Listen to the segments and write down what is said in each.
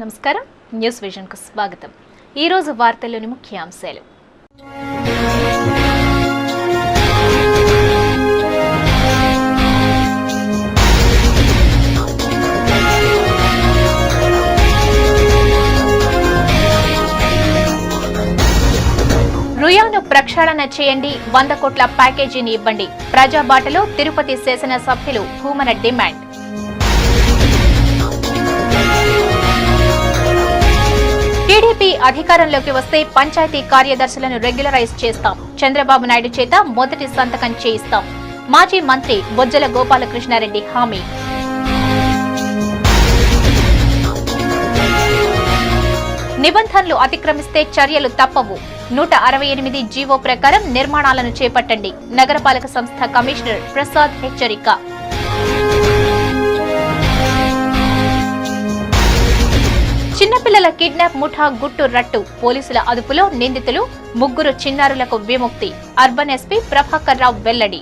నమస్కారం news vision కు స్వాగతం। ఈ రోజు వార్తల్లోని ముఖ్యాంశాలు। రుయాను ప్రక్షాళన చేయండి, 100 కోట్ల ప్యాకేజీని ఇవ్వండి। ప్రజాబాటలో తిరుపతి శాసన సభ్యులు భూమన డిమాండ్। టీడీపీ అధికారంలోకి వస్తే పంచాయతీ కార్యదర్శులను రెగ్యులరైజ్ చేస్తాం, చంద్రబాబు నాయుడు చేత మొదటి సంతకం చేయిస్తాం। మాజీ మంత్రి బొజ్జల గోపాలకృష్ణారెడ్డి హామీ। నిబంధనలు అతిక్రమిస్తే చర్యలు తప్పవు, 168 జీవో ప్రకారం నిర్మాణాలను చేపట్టండి, నగరపాలక సంస్థ కమిషనర్ ప్రసాద్ హెచ్చరిక। చిన్నపిల్లల కిడ్నాప్ ముఠా గుట్టు రట్టు, పోలీసుల అదుపులో నిందితులు, 3 చిన్నారులకు విముక్తి, అర్బన్ ఎస్పీ ప్రభాకర్ రావు వెల్లడి।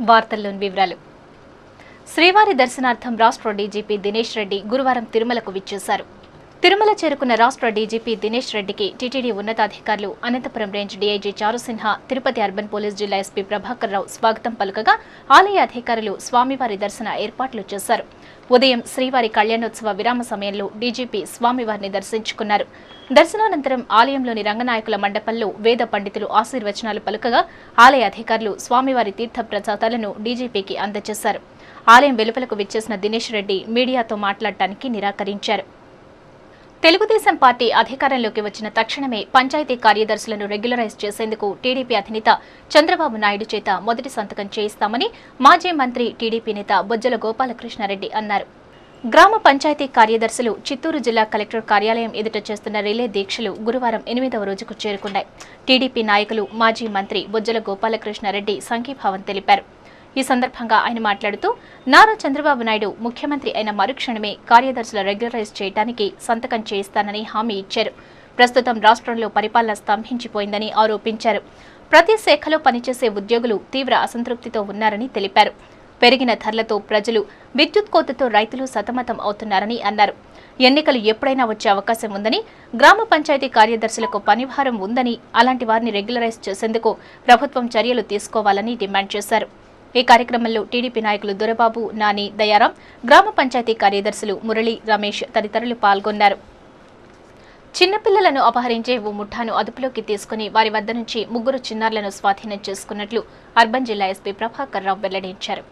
వార్తల్లోని వివరాలు। శ్రీవారి దర్శనార్థం రాష్ట్ర డీజీపీ దినేష్ రెడ్డి గురువారం తిరుమలకు విచ్చేశారు। తిరుమల చేరుకున్న రాష్ట్ర డీజీపీ దినేష్ రెడ్డికి టీటీడీ ఉన్నతాధికారులు, Anantapuram range DIG Charu Sinha, Tirupati urban police జిల్లా ఎస్పీ ప్రభాకర్ రావు స్వాగతం పలుకగా ఆలయ అధికారులు స్వామివారి దర్శన ఏర్పాట్లు చేశారు। ఉదయం శ్రీవారి కళ్యాణోత్సవ విరామ సమయంలో డీజీపీ స్వామివారిని దర్శించుకున్నారు। దర్శనానంతరం ఆలయంలోని రంగనాయకుల మండపంలో వేద పండితులు ఆశీర్వచనాలు పలుకగా ఆలయ అధికారులు స్వామివారి తీర్థ ప్రసాదాలను డీజీపీకి అందజేశారు। ఆలయం వెలుపలకు విచ్చేసిన దినేష్ రెడ్డి మీడియాతో మాట్లాడటానికి నిరాకరించారు। తెలుగుదేశం పార్టీ అధికారంలోకి వచ్చిన తక్షణమే పంచాయతీ కార్యదర్శులను రెగ్యులరైజ్ చేసేందుకు టీడీపీ అధినేత చంద్రబాబు నాయుడు చేత మొదటి సంతకం చేయిస్తామని మాజీ మంత్రి టీడీపీ నేత బొజ్జల గోపాలకృష్ణారెడ్డి అన్నారు। గ్రామ పంచాయతీ కార్యదర్శులు చిత్తూరు జిల్లా కలెక్టర్ కార్యాలయం ఎదుట చేస్తున్న రిలే దీక్షలు గురువారం 8వ రోజుకు చేరుకున్నాయి। టీడీపీ నాయకులు మాజీ మంత్రి బొజ్జల గోపాలకృష్ణారెడ్డి సంఘీభావం తెలిపారు। ఈ సందర్భంగా ఆయన మాట్లాడుతూ నారా చంద్రబాబు నాయుడు ముఖ్యమంత్రి అయిన మరుక్షణమే కార్యదర్శుల రెగ్యులరైజ్ చేయడానికి సంతకం చేయిస్తానని హామీ ఇచ్చారు। ప్రస్తుతం రాష్ట్రంలో పరిపాలన స్తంభించిపోయిందని ఆరోపించారు। ప్రతి శాఖలో పనిచేసే ఉద్యోగులు తీవ్ర అసంతృప్తితో ఉన్నారని తెలిపారు। పెరిగిన ధరలతో ప్రజలు, విద్యుత్ కోతతో రైతులు సతమతం అవుతున్నారని అన్నారు। ఎన్నికలు ఎప్పుడైనా వచ్చే అవకాశం ఉందని, గ్రామ పంచాయతీ కార్యదర్శులకు పనిభారం ఉందని, అలాంటి వారిని రెగ్యులరైజ్ చేసేందుకు ప్రభుత్వం చర్యలు తీసుకోవాలని డిమాండ్ చేశారు। ఈ కార్యక్రమంలో టీడీపీ నాయకులు దొరబాబు, నాని, దయారాం, గ్రామ పంచాయతీ కార్యదర్శులు మురళి, రమేష్ తదితరులు పాల్గొన్నారు। చిన్నపిల్లలను అపహరించే ఓ ముఠాను అదుపులోకి తీసుకుని వారి వద్ద నుంచి 3 చిన్నారులను స్వాధీనం చేసుకున్నట్లు అర్బన్ జిల్లా ఎస్పీ ప్రభాకర్ రావు వెల్లడించారు।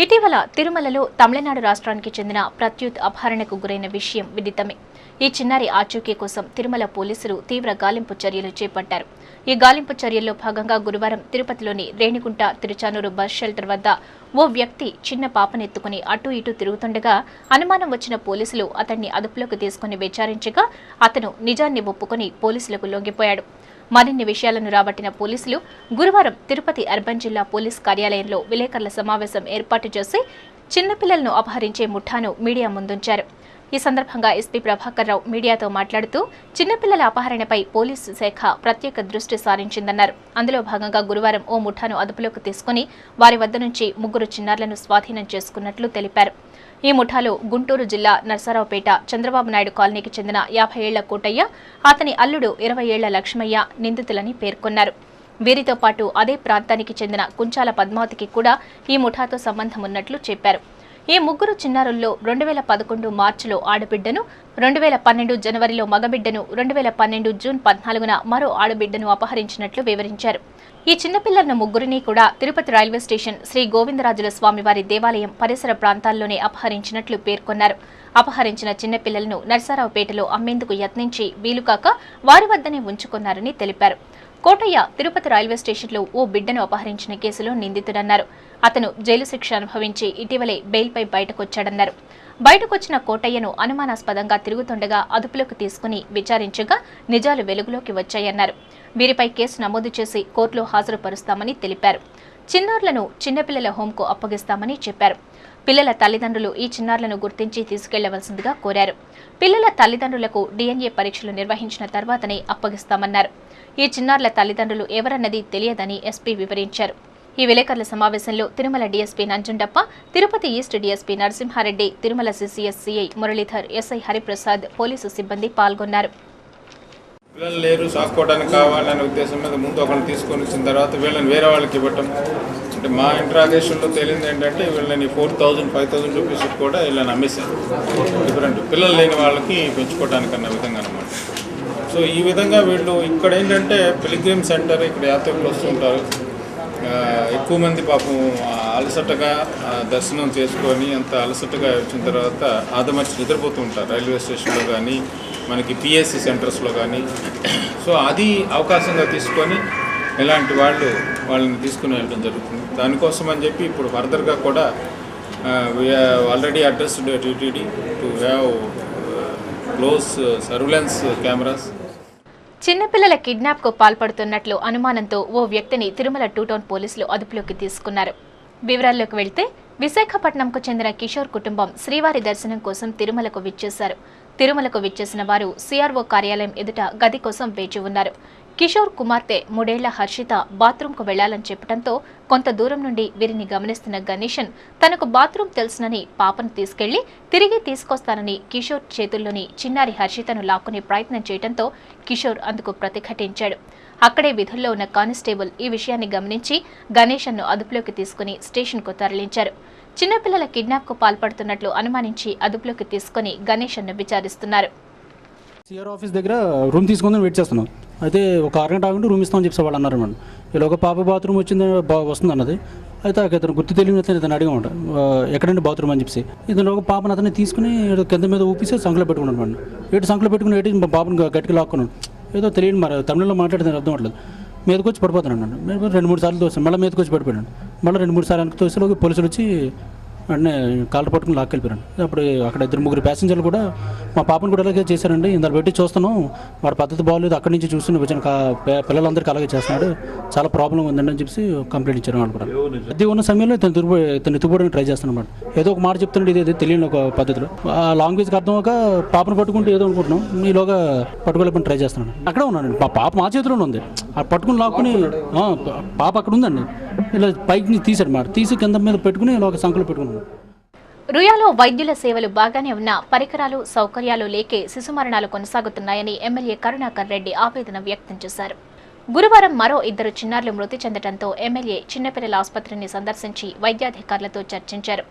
ఇటీవల తిరుమలలో తమిళనాడు రాష్ట్రానికి చెందిన ప్రత్యుత్ అపహరణకు గురైన విషయం విదితమే। ఈ చిన్నారి ఆచూకీ కోసం తిరుమల పోలీసులు తీవ్ర గాలింపు చర్యలు చేపట్టారు। ఈ గాలింపు చర్యల్లో భాగంగా గురువారం తిరుపతిలోని రేణిగుంట తిరుచానూరు బస్ షెల్టర్ వద్ద ఓ వ్యక్తి చిన్న పాపనెత్తుకుని అటూ ఇటూ తిరుగుతుండగా అనుమానం వచ్చిన పోలీసులు అతన్ని అదుపులోకి తీసుకుని విచారించగా అతను నిజాన్ని ఒప్పుకొని పోలీసులకు లొంగిపోయాడు। మరిన్ని విషయాలను రాబట్టిన పోలీసులు గురువారం తిరుపతి అర్బన్ జిల్లా పోలీస్ కార్యాలయంలో విలేకరుల సమావేశం ఏర్పాటు చేసి చిన్నపిల్లలను అపహరించే ముఠాను మీడియా ముందుంచారు। ఈ సందర్భంగా ఎస్పీ ప్రభాకర్ రావు మీడియాతో మాట్లాడుతూ చిన్నపిల్లల అపహరణపై పోలీసు శాఖ ప్రత్యేక దృష్టి సారించిందన్నారు। అందులో భాగంగా గురువారం ఓ ముఠాను అదుపులోకి తీసుకుని వారి వద్ద నుంచి 3 చిన్నారులను స్వాధీనం చేసుకున్నట్లు తెలిపారు। ఈ ముఠాలో గుంటూరు జిల్లా నర్సరావుపేట చంద్రబాబు నాయుడు కాలనీకి చెందిన 50 ఏళ్ల కోటయ్య, అతని అల్లుడు 20 ఏళ్ల లక్ష్మయ్య నిందితులని పేర్కొన్నారు। వీరితో పాటు అదే ప్రాంతానికి చెందిన కుంచాల పద్మావతికి కూడా ఈ ముఠాతో సంబంధం ఉన్నట్లు చెప్పారు। ఈ 3 చిన్నారుల్లో 2011 మార్చిలో ఆడబిడ్డను, 2012 జనవరిలో మగబిడ్డను, 2012 జూన్ 14న మరో ఆడబిడ్డను అపహరించినట్లు వివరించారు। ఈ చిన్నపిల్లలను 3ని కూడా తిరుపతి రైల్వే స్టేషన్ శ్రీ గోవిందరాజుల స్వామివారి దేవాలయం పరిసర ప్రాంతాల్లోనే అపహరించినట్లు పేర్కొన్నారు। అపహరించిన చిన్నపిల్లలను నర్సారావుపేటలో అమ్మేందుకు యత్నించి వీలుకాక వారి వద్దనే ఉంచుకున్నారని తెలిపారు। కోటయ్య తిరుపతి రైల్వే స్టేషన్లో ఓ బిడ్డను అపహరించిన కేసులో నిందితుడన్నారు। అతను జైలు శిక్ష అనుభవించి ఇటీవలే బెయిల్పై బయటకొచ్చాడన్నారు। బయటకొచ్చిన కోటయ్యను అనుమానాస్పదంగా తిరుగుతుండగా అదుపులోకి తీసుకుని విచారించగా నిజాలు వెలుగులోకి వచ్చాయన్నారు। వీరిపై కేసు నమోదు చేసి కోర్టులో హాజరుపరుస్తామని తెలిపారు। చిన్నారులను చిన్నపిల్లల హోంకు అప్పగిస్తామని చెప్పారు। పిల్లల తల్లిదండ్రులు ఈ చిన్నారులను గుర్తించి తీసుకెళ్లవలసిందిగా కోరారు। పిల్లల తల్లిదండ్రులకు DNA పరీక్షలు నిర్వహించిన తర్వాతనే అప్పగిస్తామన్నారు। ఈ చిన్నారుల తల్లిదండ్రులు ఎవరన్నది తెలియదని ఎస్పీ వివరించారు। ఈ విలేకరుల సమావేశంలో Tirumala DSP Nanjundappa, Tirupati east DSP Narasimha Reddy, Tirumala CCS CI Muralidhar, SI Hariprasad, police సిబ్బంది పాల్గొన్నారు. పిల్లలు లేరు, సాకోవడానికి కావాలనే ఉద్దేశం మీద ముందు ఒకరిని తీసుకొని వచ్చిన తర్వాత వీళ్ళని వేరే వాళ్ళకి ఇవ్వటం. అంటే మా ఇంట్రాగేషన్లో తేలింది ఏంటంటే వీళ్ళని 4,000, 5,000 రూపీస్ కూడా వీళ్ళని అమ్మేశారు. డిఫరెంట్ పిల్లలు లేని వాళ్ళకి పెంచుకోవడానికి అన్న విధంగా అనమాట. సో ఈ విధంగా వీళ్ళు ఇక్కడ ఏంటంటే పిలిగ్రిమ్ సెంటర్, ఇక్కడ యాత్రికులు వస్తుంటారు. ఎక్కువ మంది పాపం అలసటగా దర్శనం చేసుకొని అంత అలసటగా వచ్చిన తర్వాత ఆదమర్చి నిద్రపోతూ ఉంటారు రైల్వే స్టేషన్లో కానీ, మనకి పిఎస్సి సెంటర్స్లో కానీ. సో అది అవకాశంగా తీసుకొని ఇలాంటి వాళ్ళని తీసుకుని వెళ్ళడం జరుగుతుంది. దానికోసం అని చెప్పి ఇప్పుడు ఫర్దర్గా కూడా already addressed TTD to have close surveillance cameras. చిన్నపిల్లల కిడ్నాప్కు పాల్పడుతున్నట్లు అనుమానంతో ఓ వ్యక్తిని తిరుమల 2 టౌన్ పోలీసులు అదుపులోకి తీసుకున్నారు. వివరాల్లోకి వెళ్తే విశాఖపట్నంకు చెందిన కిషోర్ కుటుంబం శ్రీవారి దర్శనం కోసం తిరుమలకు విచ్చేశారు. తిరుమలకు విచ్చేసిన వారు సిఆర్ఓ కార్యాలయం ఎదుట గది కోసం వేచి ఉన్నారు. కిషోర్ కుమార్తె 3 ఏళ్ల హర్షిత బాత్రూంకు వెళ్లాలని చెప్పడంతో కొంత దూరం నుండి వీరిని గమనిస్తున్న గణేశన్ తనకు బాత్రూం తెలుసునని పాపను తీసుకెళ్లి తిరిగి తీసుకొస్తానని కిషోర్ చేతుల్లోని చిన్నారి హర్షితను లాక్కునే ప్రయత్నం చేయడంతో కిషోర్ అందుకు ప్రతిఘటించాడు. అక్కడే విధుల్లో ఉన్న కానిస్టేబుల్ ఈ విషయాన్ని గమనించి గణేశన్ను అదుపులోకి తీసుకుని స్టేషన్కు తరలించారు. చిన్నపిల్లల కిడ్నాప్కు పాల్పడుతున్నట్లు అనుమానించి అదుపులోకి తీసుకుని గణేశన్ను విచారిస్తున్నారు. సిఆర్ ఆఫీస్ దగ్గర రూమ్ తీసుకుందని వెయిట్ చేస్తున్నాం. అయితే ఒక అరగంట ఆగండి రూమ్ ఇస్తామని చెప్పి వాళ్ళు అన్నారు మేడం. ఇలా ఒక పాప బాత్రూమ్ వస్తుంది అన్నది. అయితే ఇతను గుర్తు తెలియని ఇతను అడిగామంట ఎక్కడండి బాత్రూమ్ అని చెప్పి. ఇతను ఒక పాపను అతన్ని తీసుకుని కింద మీద ఊపిసి సంఖలో పెట్టుకున్నాను మేడం. సంఖలో పెట్టుకుని మా పాపను గట్టిగా లాక్కున్నాను. ఏదో తెలియని మరి తమిళంలో మాట్లాడితే అర్థం అవ్వట్లేదు. మీదకి వచ్చి పడిపోతున్నాను అన్న. మేము 2-3 సార్లు తోసాను. మళ్ళీ మీదకి వచ్చి పడిపోయాను. మళ్ళీ 2-3 సార్లు వెనక్కి తోసేలోకి పోలీసులు వచ్చి వెంటనే కాళ్ళు పట్టుకుని లాక్కెళ్ళిపోయాను. అప్పుడు అక్కడ 2-3 ప్యాసింజర్లు కూడా మా పాపను కూడా అలాగే చేశారండి. ఇందులో పెట్టి చూస్తున్నాం, వాడి పద్ధతి బాగోలేదు, అక్కడి నుంచి చూస్తున్న వచ్చిన పిల్లలందరికీ అలాగే చేస్తున్నాడు, చాలా ప్రాబ్లం ఉందండి అని చెప్పి కంప్లైంట్ ఇచ్చారు. వాళ్ళు కూడా అది ఉన్న సమయంలో ఇతను ఎత్తుకోవడానికి ట్రై చేస్తున్నాడు. ఏదో ఒక మాట చెప్తున్నాడు, ఇది తెలియని ఒక పద్ధతిలో ఆ లాంగ్వేజ్కి అర్థం ఒక పాపను పట్టుకుంటే ఏదో అనుకుంటున్నాం, ఈలోగా పట్టుకోలేపని ట్రై చేస్తున్నాడు. అక్కడే ఉన్నానండి. మా పాప మా చేతిలోనే ఉంది. ఆ పట్టుకుని లాక్కుని పాప అక్కడ ఉందండి. ఇలా పైకి తీసాడు మాట, తీసి కింద మీద పెట్టుకుని ఇలా ఒక సంఖ్యలో పెట్టుకున్నాడు. రుయాలో వైద్యుల సేవలు బాగానే ఉన్నా పరికరాలు, సౌకర్యాలు లేకే శిశు మరణాలు కొనసాగుతున్నాయని ఎమ్మెల్యే కరుణాకర్ రెడ్డి ఆవేదన వ్యక్తం చేశారు. గురువారం మరో 2 చిన్నారులు మృతి చెందడంతో ఎమ్మెల్యే చిన్నపిల్లల ఆసుపత్రిని సందర్శించి వైద్యాధికారులతో చర్చించారు.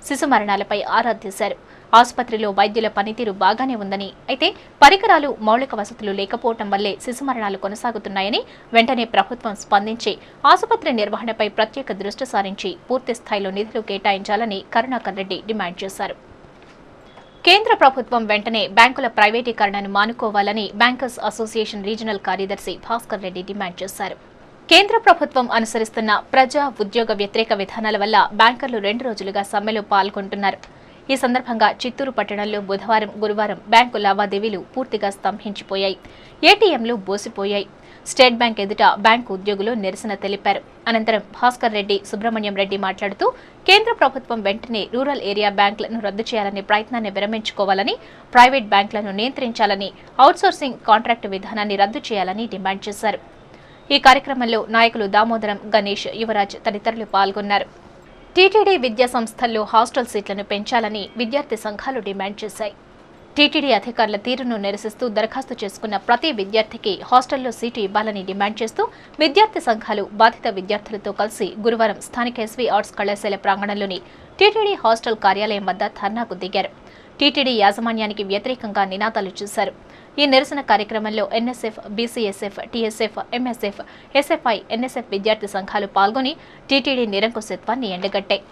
శిశు మరణాలపై ఆరా తీశారు. ఆసుపత్రిలో వైద్యుల పనితీరు బాగానే ఉందని, అయితే పరికరాలు, మౌలిక వసతులు లేకపోవడం వల్లే శిశు మరణాలు కొనసాగుతున్నాయని, వెంటనే ప్రభుత్వం స్పందించి ఆసుపత్రి నిర్వహణపై ప్రత్యేక దృష్టి సారించి పూర్తి స్థాయిలో నిధులు కేటాయించాలని కరుణాకర్ రెడ్డి డిమాండ్ చేశారు. కేంద్ర ప్రభుత్వం వెంటనే బ్యాంకుల ప్రైవేటీకరణను మానుకోవాలని బ్యాంకర్స్ అసోసియేషన్ రీజనల్ కార్యదర్శి భాస్కర్ రెడ్డి డిమాండ్ చేశారు. కేంద్ర ప్రభుత్వం అనుసరిస్తున్న ప్రజా, ఉద్యోగ వ్యతిరేక విధానాల వల్ల బ్యాంకర్లు 2 రోజులుగా సమ్మెలో పాల్గొంటున్నారు. ఈ సందర్భంగా చిత్తూరు పట్టణంలో బుధవారం, గురువారం బ్యాంకు లావాదేవీలు పూర్తిగా స్తంభించిపోయాయి. ఏటీఎంలు బోసిపోయాయి. స్టేట్ బ్యాంక్ ఎదుట బ్యాంకు ఉద్యోగులు నిరసన తెలిపారు. అనంతరం భాస్కర్ రెడ్డి, సుబ్రహ్మణ్యం రెడ్డి మాట్లాడుతూ కేంద్ర ప్రభుత్వం వెంటనే రూరల్ ఏరియా బ్యాంకులను రద్దు చేయాలనే ప్రయత్నాన్ని విరమించుకోవాలని, ప్రైవేట్ బ్యాంకులను నియంత్రించాలని, అవుట్సోర్సింగ్ కాంట్రాక్టు విధానాన్ని రద్దు చేయాలని డిమాండ్ చేశారు. ఈ కార్యక్రమంలో నాయకులు దామోదరం, గణేష్, యువరాజ్ తదితరులు పాల్గొన్నారు. టీటీడీ విద్యా సంస్థల్లో హాస్టల్ సీట్లను పెంచాలని విద్యార్థి సంఘాలు డిమాండ్ చేశాయి. టీటీడీ అధికారుల తీరును నిరసిస్తూ దరఖాస్తు చేసుకున్న ప్రతి విద్యార్థికి హాస్టల్లో సీటు ఇవ్వాలని డిమాండ్ చేస్తూ విద్యార్థి సంఘాలు బాధిత విద్యార్థులతో కలిసి గురువారం స్థానిక ఎస్వీ ఆర్ట్స్ కళాశాల ప్రాంగణంలోని టీటీడీ హాస్టల్ కార్యాలయం వద్ద ధర్నాకు దిగారు. టీటీడీ యాజమాన్యానికి వ్యతిరేకంగా నినాదాలు చేశారు. ఈ నిరసన కార్యక్రమంలో NSF, BCSF, TSF, MSF, SFI, NSF విద్యార్థి సంఘాలు పాల్గొని టీటీడీ నిరంకుశత్వాన్ని ఎండగట్టాయి.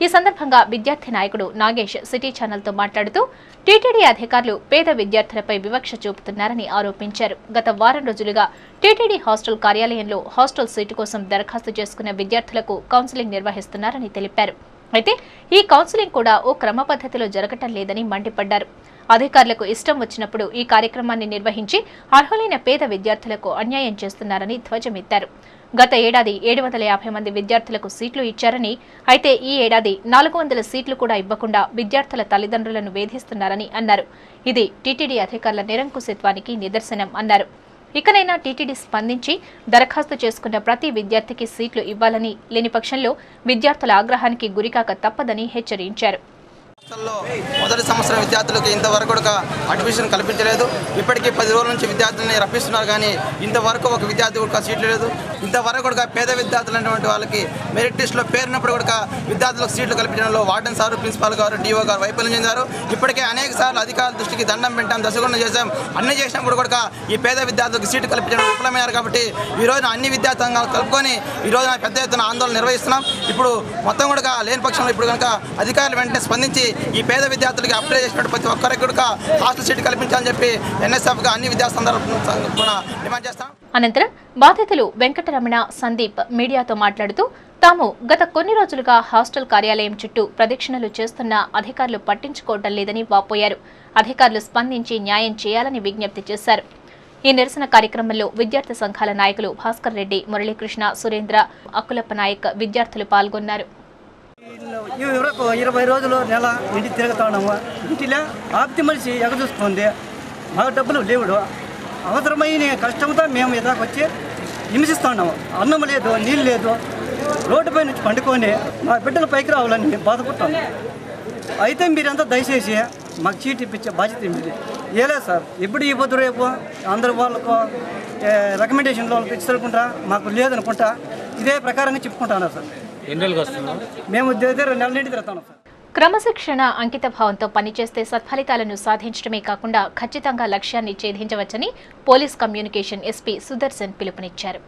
ఈ సందర్భంగా విద్యార్థి నాయకుడు నాగేష్ సిటీ ఛానల్తో మాట్లాడుతూ టీటీడీ అధికారులు పేద విద్యార్థులపై వివక్ష చూపుతున్నారని ఆరోపించారు. గత వారం రోజులుగా టీటీడీ హాస్టల్ కార్యాలయంలో హాస్టల్ సీటు కోసం దరఖాస్తు చేసుకున్న విద్యార్థులకు కౌన్సిలింగ్ నిర్వహిస్తున్నారని తెలిపారు. అయితే ఈ కౌన్సిలింగ్ కూడా ఓ క్రమ పద్ధతిలో జరగటం లేదని మండిపడ్డారు. అధికారులకు ఇష్టం వచ్చినప్పుడు ఈ కార్యక్రమాన్ని నిర్వహించి అర్హులైన పేద విద్యార్థులకు అన్యాయం చేస్తున్నారని ధ్వజమెత్తారు. గత ఏడాది 750 మంది విద్యార్థులకు సీట్లు ఇచ్చారని, అయితే ఈ ఏడాది 400 సీట్లు కూడా ఇవ్వకుండా విద్యార్థుల తల్లిదండ్రులను వేధిస్తున్నారని అన్నారు. ఇది టీటీడీ అధికారుల నిరంకుశత్వానికి నిదర్శనం అన్నారు. ఇకనైనా టీటీడీ స్పందించి దరఖాస్తు చేసుకున్న ప్రతి విద్యార్థికి సీట్లు ఇవ్వాలని, లేని పక్షంలో విద్యార్థుల ఆగ్రహానికి గురికాక తప్పదని హెచ్చరించారు. మొదటి సంవత్సరం విద్యార్థులకు ఇంతవరకు అడ్మిషన్ కల్పించలేదు. ఇప్పటికీ 10 రోజుల నుంచి విద్యార్థులని రప్పిస్తున్నారు, కానీ ఇంతవరకు ఒక విద్యార్థి కూడా సీట్లు లేదు. ఇంతవరకు పేద విద్యార్థులు అనేటువంటి వాళ్ళకి మెరిట్ లిస్టులో పేరున్నప్పుడు కూడా విద్యార్థులకు సీట్లు కల్పించడంలో వార్డెన్ సార్, ప్రిన్సిపాల్ గారు, డిఓ గారు వైఫల్యం చెందారు. ఇప్పటికే అనేక సార్లు అధికారుల దృష్టికి దండం పెట్టాం, దశగుండం చేశాం. అన్ని చేసినప్పుడు కూడా ఈ పేద విద్యార్థులకు సీట్లు కల్పించడం విఫలమయ్యారు. కాబట్టి ఈ రోజున అన్ని విద్యార్థి సంఘాలు కలుపుకొని ఈ రోజున పెద్ద ఎత్తున ఆందోళన నిర్వహిస్తున్నాం. ఇప్పుడు మొత్తం కూడా లేని పక్షంలో ఇప్పుడు కనుక అధికారులు వెంటనే స్పందించి ఈ పేద విద్యార్థులకి అప్లై చేసినట్టు ప్రతి ఒక్కరికి కూడా హాస్టల్ సీట్ కల్పించాలని చెప్పి ఎన్ఎస్ఎఫ్గా అన్ని విద్యాసంస్థలు డిమాండ్ చేస్తాం. అనంతరం బాధితులు వెంకటరమణ, సందీప్ మీడియాతో మాట్లాడుతూ తాము గత కొన్ని రోజులుగా హాస్టల్ కార్యాలయం చుట్టూ ప్రదక్షిణలు చేస్తున్నా అధికారులు పట్టించుకోవడం లేదని వాపోయారు. అధికారులు స్పందించి న్యాయం చేయాలని విజ్ఞప్తి చేశారు. ఈ నిరసన కార్యక్రమంలో విద్యార్థి సంఘాల నాయకులు భాస్కర్ రెడ్డి, మురళీకృష్ణ, సురేంద్ర, అక్కులప్ప నాయక్ విద్యార్థులు పాల్గొన్నారు. 20 రోజులు నెల ఇంటి తిరుగుతా ఉన్నాము. ఇంటిలో ఆప్తి మనిషి ఎగదూసుకుంది. మాకు డబ్బులు లేవుడు. అవసరమైన కష్టంతో మేము ఎదాకొచ్చి హింసిస్తూ ఉన్నాము. అన్నం లేదు, నీళ్ళు లేదు. రోడ్డుపై నుంచి పండుకొని మా బిడ్డలు పైకి రావాలని బాధపడుతున్నాము. అయితే మీరంతా దయచేసి మాకు చీట్ ఇప్పించే బాధ్యత మీది. ఏలేదు సార్, ఎప్పుడు ఇవ్వద్దు, రేపు అందరు వాళ్ళకు రికమెండేషన్లో వాళ్ళకి ఇచ్చుకుంటా మాకు లేదనుకుంటా ఇదే ప్రకారంగా చెప్పుకుంటున్నారు సార్. మేము 2 నెలల నుండి తిరుగుతాం సార్. క్రమశిక్షణ, అంకిత భావంతో పనిచేస్తే సత్ఫలితాలను సాధించడమే కాకుండా ఖచ్చితంగా లక్ష్యాన్ని ఛేదించవచ్చని పోలీస్ కమ్యూనికేషన్ ఎస్పీ సుదర్శన్ పిలుపునిచ్చారు.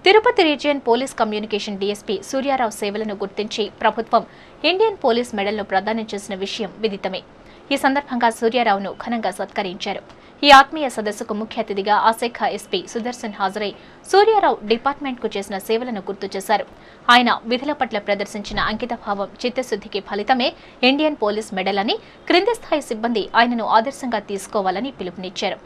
Tirupati region police communication DSP Suryarao సేవలను గుర్తించి ప్రభుత్వం ఇండియన్ పోలీస్ మెడల్ను ప్రదానం చేసిన విషయం విదితమే. ఈ సందర్భంగా సూర్యారావును ఘనంగా సత్కరించారు. ఈ ఆత్మీయ సదస్సుకు ముఖ్య అతిథిగా ఆ శాఖ ఎస్పీ సుదర్శన్ హాజరై సూర్యారావు డిపార్ట్మెంట్కు చేసిన సేవలను గుర్తు చేశారు. ఆయన విధుల పట్ల ప్రదర్శించిన అంకితభావం, చిత్తశుద్ధికి ఫలితమే ఇండియన్ పోలీస్ మెడల్ అని, క్రింది స్థాయి సిబ్బంది ఆయనను ఆదర్శంగా తీసుకోవాలని పిలుపునిచ్చారు.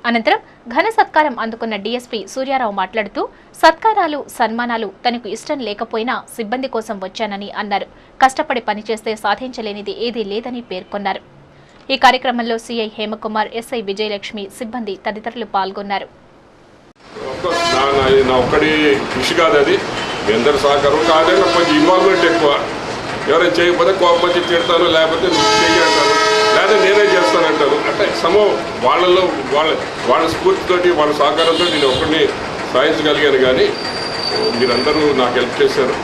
అనంతరం ఘన సత్కారం అందుకున్న డీఎస్పీ సూర్యారావు మాట్లాడుతూ సత్కారాలు, సన్మానాలు తనకు ఇష్టం లేకపోయినా సిబ్బంది కోసం వచ్చానని అన్నారు. కష్టపడి పనిచేస్తే సాధించలేనిది ఏదీ లేదని పేర్కొన్నారు. ఈ కార్యక్రమంలో సిఐ హేమకుమార్, ఎస్ఐ విజయలక్ష్మి, సిబ్బంది తదితరులు పాల్గొన్నారు. కృషి కాదు అది, మీ అందరి సహకారం కాదే, కొంచెం ఇన్వాల్వ్మెంట్ ఎక్కువ. ఎవరైనా చేయకపోతే కోపం వచ్చి తిడతాను, లేకపోతే చేయంటాను, లేదా నేనే చేస్తానంటాను. అంటే వాళ్ళలో వాళ్ళ స్ఫూర్తితోటి, వాళ్ళ సహకారంతో నేను ఒక్కడిని సాధించగలిగాను. కానీ మీరందరూ నాకు హెల్ప్ చేశారు.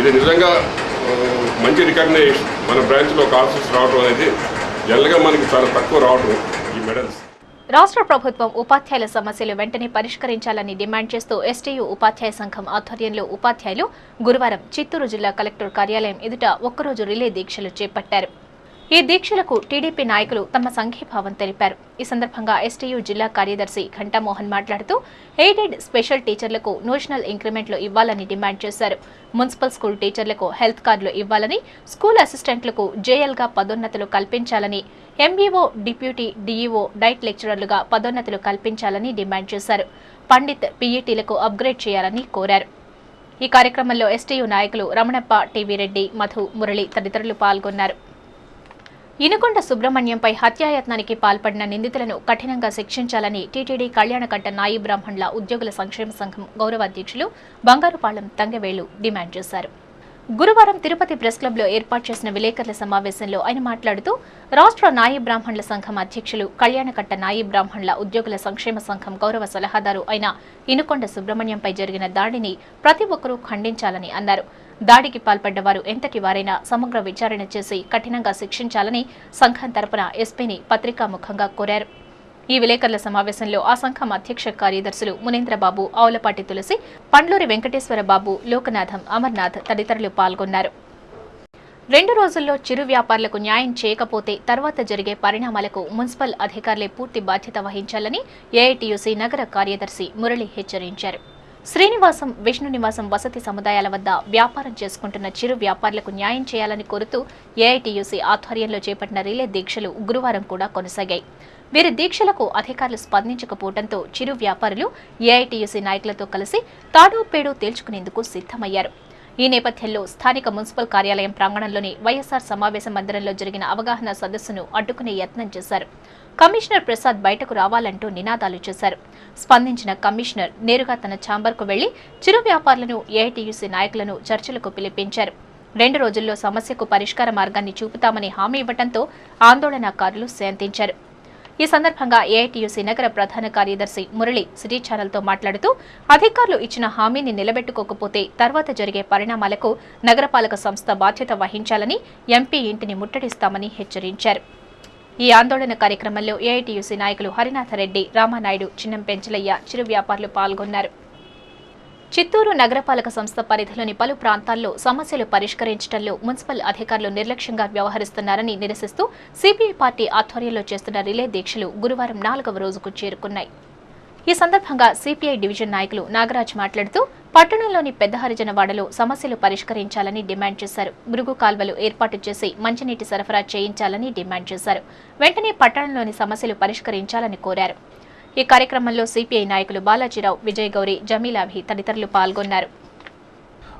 ఇది నిజంగా మంచి రికగ్నైజేషన్. మన బ్రాంచ్లో ఒక ఆఫీస్ రావడం అనేది జనరల్గా మనకి చాలా తక్కువ రావడం ఈ మెడల్స్. రాష్ట్ర ప్రభుత్వం ఉపాధ్యాయుల సమస్యలు వెంటనే పరిష్కరించాలని డిమాండ్ చేస్తూ ఎస్టీయూ ఉపాధ్యాయ సంఘం ఆధ్వర్యంలో ఉపాధ్యాయులు గురువారం చిత్తూరు జిల్లా కలెక్టర్ కార్యాలయం ఎదుట ఒక్కరోజు రిలే దీక్షలు చేపట్టారు. ఈ దీక్షలకు టీడీపీ నాయకులు తమ సంఘీభావం తెలిపారు. ఈ సందర్భంగా ఎస్టీయూ జిల్లా కార్యదర్శి ఘంటామోహన్ మాట్లాడుతూ ఎయిడెడ్ స్పెషల్ టీచర్లకు నోషనల్ ఇంక్రిమెంట్లు ఇవ్వాలని డిమాండ్ చేశారు. మున్సిపల్ స్కూల్ టీచర్లకు హెల్త్ కార్డులు ఇవ్వాలని, స్కూల్ అసిస్టెంట్లకు జేఎల్గా పదోన్నతులు కల్పించాలని, ఎంఈఓ, డిప్యూటీ డీఈఓ, డైట్ లెక్చరర్లుగా పదోన్నతులు కల్పించాలని డిమాండ్ చేశారు. పండిత్, పీఈటీలకు అప్గ్రేడ్ చేయాలని కోరారు. ఈ కార్యక్రమంలో ఎస్టీయూ నాయకులు రమణప్ప, టీవీ రెడ్డి, మధు, మురళి తదితరులు పాల్గొన్నారు. ఇనుకొండ సుబ్రహ్మణ్యంపై హత్యాయత్నానికి పాల్పడిన నిందితులను కఠినంగా శిక్షించాలని టీటీడీ కళ్యాణకట్ట నాయి బ్రాహ్మణుల ఉద్యోగుల సంక్షేమ సంఘం గౌరవ అధ్యక్షులు బంగారుపాళెం తంగవేలు డిమాండ్ చేశారు. గురువారం తిరుపతి ప్రెస్ క్లబ్లో ఏర్పాటు చేసిన విలేకరుల సమావేశంలో ఆయన మాట్లాడుతూ రాష్ట్ర నాయి బ్రాహ్మణుల సంఘం అధ్యక్షులు, కళ్యాణకట్ట నాయి బ్రాహ్మణుల ఉద్యోగుల సంక్షేమ సంఘం గౌరవ సలహాదారు అయిన ఇనుకొండ సుబ్రహ్మణ్యంపై జరిగిన దాడిని ప్రతి ఒక్కరూ ఖండించాలని అన్నారు. దాడికి పాల్పడ్డ వారు ఎంతటి వారైనా సమగ్ర విచారణ చేసి కఠినంగా శిక్షించాలని సంఘం తరపున ఎస్పీని పత్రికాముఖంగా కోరారు. ఈ విలేకరుల సమావేశంలో ఆ సంఘం అధ్యక్ష కార్యదర్శులు మునేంద్రబాబు, ఆవులపాటి తులసి, పండ్లూరి వెంకటేశ్వరబాబు, లోకనాథం, అమర్నాథ్ తదితరులు పాల్గొన్నారు. 2 రోజుల్లో చిరు వ్యాపారులకు న్యాయం చేయకపోతే తర్వాత జరిగే పరిణామాలకు మున్సిపల్ అధికారులే పూర్తి బాధ్యత వహించాలని ఏఐటీయూసీ నగర కార్యదర్శి మురళి హెచ్చరించారు. శ్రీనివాసం, విష్ణు నివాసం వసతి సముదాయాల వద్ద వ్యాపారం చేసుకుంటున్న చిరు వ్యాపారులకు న్యాయం చేయాలని కోరుతూ ఏఐటీయూసీ ఆధ్వర్యంలో చేపట్టిన రిలే దీక్షలు గురువారం కూడా కొనసాగాయి. వీరి దీక్షలకు అధికారులు స్పందించకపోవడంతో చిరు వ్యాపారులు ఏఐటీయూసీ నాయకులతో కలిసి తాడో పేడో తేల్చుకునేందుకు సిద్ధమయ్యారు. ఈ నేపథ్యంలో స్థానిక మున్సిపల్ కార్యాలయం ప్రాంగణంలోని వైఎస్ఆర్ సమావేశ మందిరంలో జరిగిన అవగాహన సదస్సును అడ్డుకునే యత్నం చేశారు. కమిషనర్ ప్రసాద్ బయటకు రావాలంటూ నినాదాలు చేశారు. స్పందించిన కమిషనర్ నేరుగా తన ఛాంబర్కు వెళ్లి చిరు వ్యాపారులను, ఏఐటీయూసీ నాయకులను చర్చలకు పిలిపించారు. 2 రోజుల్లో సమస్యకు పరిష్కార మార్గాన్ని చూపుతామని హామీ ఇవ్వడంతో ఆందోళనకారులు శాంతించారు. ఈ సందర్భంగా ఏఐటీయూసీ నగర ప్రధాన కార్యదర్శి మురళి సిటీ ఛానల్తో మాట్లాడుతూ అధికారులు ఇచ్చిన హామీని నిలబెట్టుకోకపోతే తర్వాత జరిగే పరిణామాలకు నగరపాలక సంస్థ బాధ్యత వహించాలని, ఎంపీ ఇంటిని ముట్టడిస్తామని హెచ్చరించారు. ఈ ఆందోళన కార్యక్రమంలో ఏఐటీయూసీ నాయకులు హరినాథరెడ్డి, రామానాయుడు, చిన్నం పెంచలయ్య, చిరు వ్యాపారులు పాల్గొన్నారు. చిత్తూరు నగరపాలక సంస్థ పరిధిలోని పలు ప్రాంతాల్లో సమస్యలు పరిష్కరించడంలో మున్సిపల్ అధికారులు నిర్లక్ష్యంగా వ్యవహరిస్తున్నారని నిరసిస్తూ సిపిఐ పార్టీ ఆధ్వర్యంలో చేస్తున్న రిలే దీక్షలు గురువారం 4వ రోజుకు చేరుకున్నాయి. ఈ సందర్భంగా సిపిఐ డివిజన్ నాయకులు నాగరాజ్ మాట్లాడుతూ పట్టణంలోని పెద్ద హరిజనవాడలో సమస్యలు పరిష్కరించాలని డిమాండ్ చేశారు. మురుగు కాల్వలు ఏర్పాటు చేసి మంచినీటి సరఫరా చేయించాలని డిమాండ్ చేశారు. వెంటనే పట్టణంలోని సమస్యలు పరిష్కరించాలని కోరారు. ఈ కార్యక్రమంలో సిపిఐ నాయకులు బాలాజీరావు, విజయ్ గౌరి, జమీలాభి తదితరులు పాల్గొన్నారు.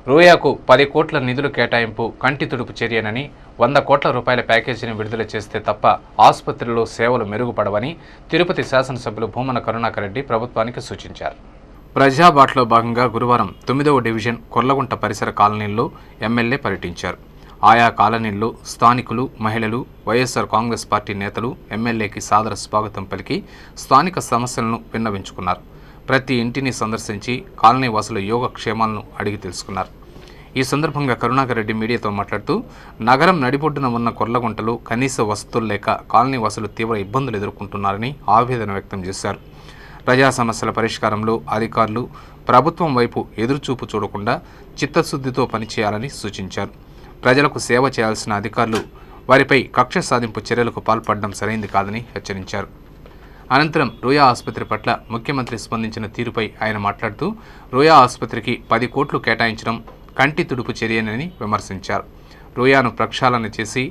రూయాకు 10 కోట్ల నిధులు కేటాయింపు కంటి తుడుపు చర్యనని, 100 కోట్ల రూపాయల ప్యాకేజీని విడుదల చేస్తే తప్ప ఆసుపత్రిలో సేవలు మెరుగుపడవని తిరుపతి శాసనసభ్యులు భూమన కరుణాకర్ రెడ్డి ప్రభుత్వానికి సూచించారు. ప్రజాబాట్లో భాగంగా గురువారం 9వ డివిజన్ కొర్లగుంట పరిసర కాలనీల్లో ఎమ్మెల్యే పర్యటించారు. ఆయా కాలనీల్లో స్థానికులు, మహిళలు, వైఎస్ఆర్ కాంగ్రెస్ పార్టీ నేతలు ఎమ్మెల్యేకి సాదర స్వాగతం పలికి స్థానిక సమస్యలను విన్నవించుకున్నారు. ప్రతి ఇంటిని సందర్శించి కాలనీ వాసుల యోగక్షేమాలను అడిగి తెలుసుకున్నారు. ఈ సందర్భంగా కరుణాకర్ రెడ్డి మీడియాతో మాట్లాడుతూ నగరం నడిబొడ్డున ఉన్న కొర్లగుంటలో కనీస వసతులు లేక కాలనీ వాసులు తీవ్ర ఇబ్బందులు ఎదుర్కొంటున్నారని ఆవేదన వ్యక్తం చేశారు. ప్రజా సమస్యల పరిష్కారంలో అధికారులు ప్రభుత్వం వైపు ఎదురుచూపు చూడకుండా చిత్తశుద్ధితో పనిచేయాలని సూచించారు. ప్రజలకు సేవ చేయాల్సిన అధికారులు వారిపై కక్ష సాధింపు చర్యలకు పాల్పడడం సరైంది కాదని హెచ్చరించారు. అనంతరం రూయా ఆసుపత్రి పట్ల ముఖ్యమంత్రి స్పందించిన తీరుపై ఆయన మాట్లాడుతూ రూయా ఆసుపత్రికి 10 కోట్లు కేటాయించడం కంటి తుడుపు చర్యనని విమర్శించారు. రూయాను ప్రక్షాళన చేసి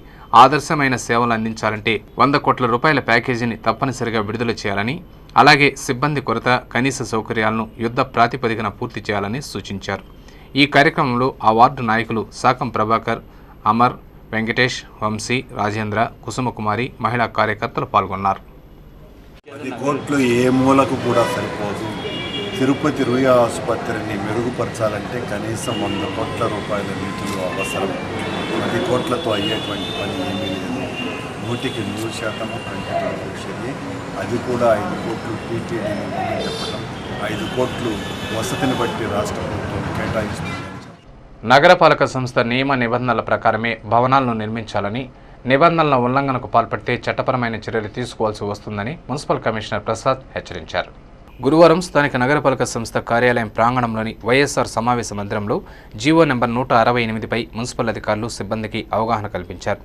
ఆదర్శమైన సేవలు అందించాలంటే 100 కోట్ల రూపాయల ప్యాకేజీని తప్పనిసరిగా విడుదల చేయాలని, అలాగే సిబ్బంది కొరత, కనీస సౌకర్యాలను యుద్ధ ప్రాతిపదికన పూర్తి చేయాలని సూచించారు. ఈ కార్యక్రమంలో ఆ వార్డు నాయకులు సాకం ప్రభాకర్, అమర్, వెంకటేష్, వంశీ, రాజేంద్ర, కుసుమకుమారి, మహిళా కార్యకర్తలు పాల్గొన్నారు. 10 కోట్లు ఏ మూలకు కూడా సరిపోదు. తిరుపతి రూయా ఆసుపత్రిని మెరుగుపరచాలంటే కనీసం 100 కోట్ల రూపాయల నిధులు అవసరం. 10 కోట్లతో అయ్యేటువంటి పని ఏమీ లేదు. 100% కంటిన్యూ. అది కూడా 5 కోట్లు టీటీడీ చెప్పడం, 5 కోట్లు వసతిని బట్టి రాష్ట్ర ప్రభుత్వం కేటాయిస్తుంది. నగరపాలక సంస్థ నియమ నిబంధనల ప్రకారమే భవనాలను నిర్మించాలని, నిబంధనల ఉల్లంఘనకు పాల్పడితే చట్టపరమైన చర్యలు తీసుకోవాల్సి వస్తుందని మున్సిపల్ కమిషనర్ ప్రసాద్ హెచ్చరించారు. గురువారం స్థానిక నగరపాలక సంస్థ కార్యాలయం ప్రాంగణంలోని వైఎస్ఆర్ సమావేశ మందిరంలో జీవో నెంబర్ 168పై మున్సిపల్ అధికారులు, సిబ్బందికి అవగాహన కల్పించారు.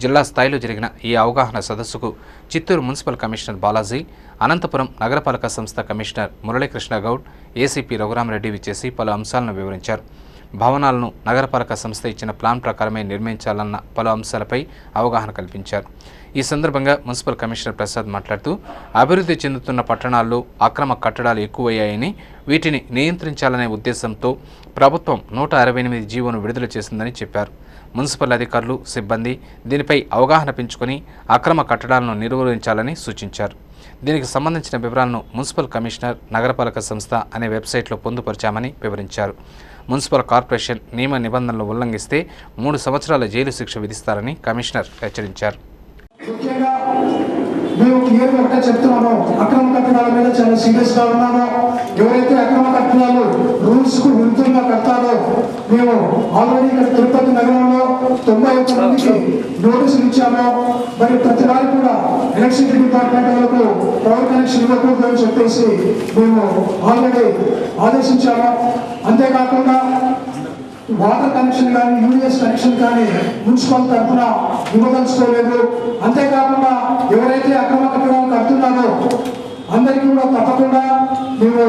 జిల్లా స్థాయిలో జరిగిన ఈ అవగాహన సదస్సుకు చిత్తూరు మున్సిపల్ కమిషనర్ బాలాజీ, అనంతపురం నగరపాలక సంస్థ కమిషనర్ మురళీకృష్ణ గౌడ్, ఏసీపీ రఘురామరెడ్డి విచ్చేసి పలు అంశాలను వివరించారు. భవనాలను నగరపాలక సంస్థ ఇచ్చిన ప్లాన్ ప్రకారమే నిర్మించాలన్న పలు అంశాలపై అవగాహన కల్పించారు. ఈ సందర్భంగా మున్సిపల్ కమిషనర్ ప్రసాద్ మాట్లాడుతూ అభివృద్ధి చెందుతున్న పట్టణాల్లో అక్రమ కట్టడాలు ఎక్కువయ్యాయని, వీటిని నియంత్రించాలనే ఉద్దేశంతో ప్రభుత్వం 168 జీవోను విడుదల చేసిందని చెప్పారు. మున్సిపల్ అధికారులు, సిబ్బంది దీనిపై అవగాహన పెంచుకొని అక్రమ కట్టడాలను నిర్వహించాలని సూచించారు. దీనికి సంబంధించిన వివరాలను మున్సిపల్ కమిషనర్, నగరపాలక సంస్థ అనే వెబ్సైట్లో పొందుపరిచామని వివరించారు. మున్సిపల్ కార్పొరేషన్ నియమ నిబంధనలు ఉల్లంఘిస్తే 3 సంవత్సరాల జైలు శిక్ష విధిస్తారని కమిషనర్ హెచ్చరించారు. ముఖ్యంగా మేము క్లియర్గా ఒకటే చెప్తున్నాము, అక్రమ కట్టడాల మీద చాలా సీరియస్గా ఉన్నాము. ఎవరైతే అక్రమ కట్టడాలు రూల్స్కు విరుద్ధంగా కడతారో మేము ఆల్రెడీ ఇక్కడ తిరుపతి నగరంలో 91 మందికి నోటీసులు ఇచ్చాము. మరి ప్రతి వారికి కూడా ఎలక్ట్రిసిటీ డిపార్ట్మెంట్ వాళ్ళకు పవర్ కనెక్షన్ ఇవ్వకూడదు అని చెప్పేసి మేము ఆల్రెడీ ఆదేశించాము. అంతేకాకుండా వాటర్ కనెక్షన్ కానీ, యూడిఎస్ కనెక్షన్ కానీ మున్సిపల్ తరఫున ఇవ్వదలుచుకోలేదు. అంతేకాకుండా ఎవరైతే అక్రమ కట్టడాలు కడుతున్నారో అందరికీ కూడా తప్పకుండా మేము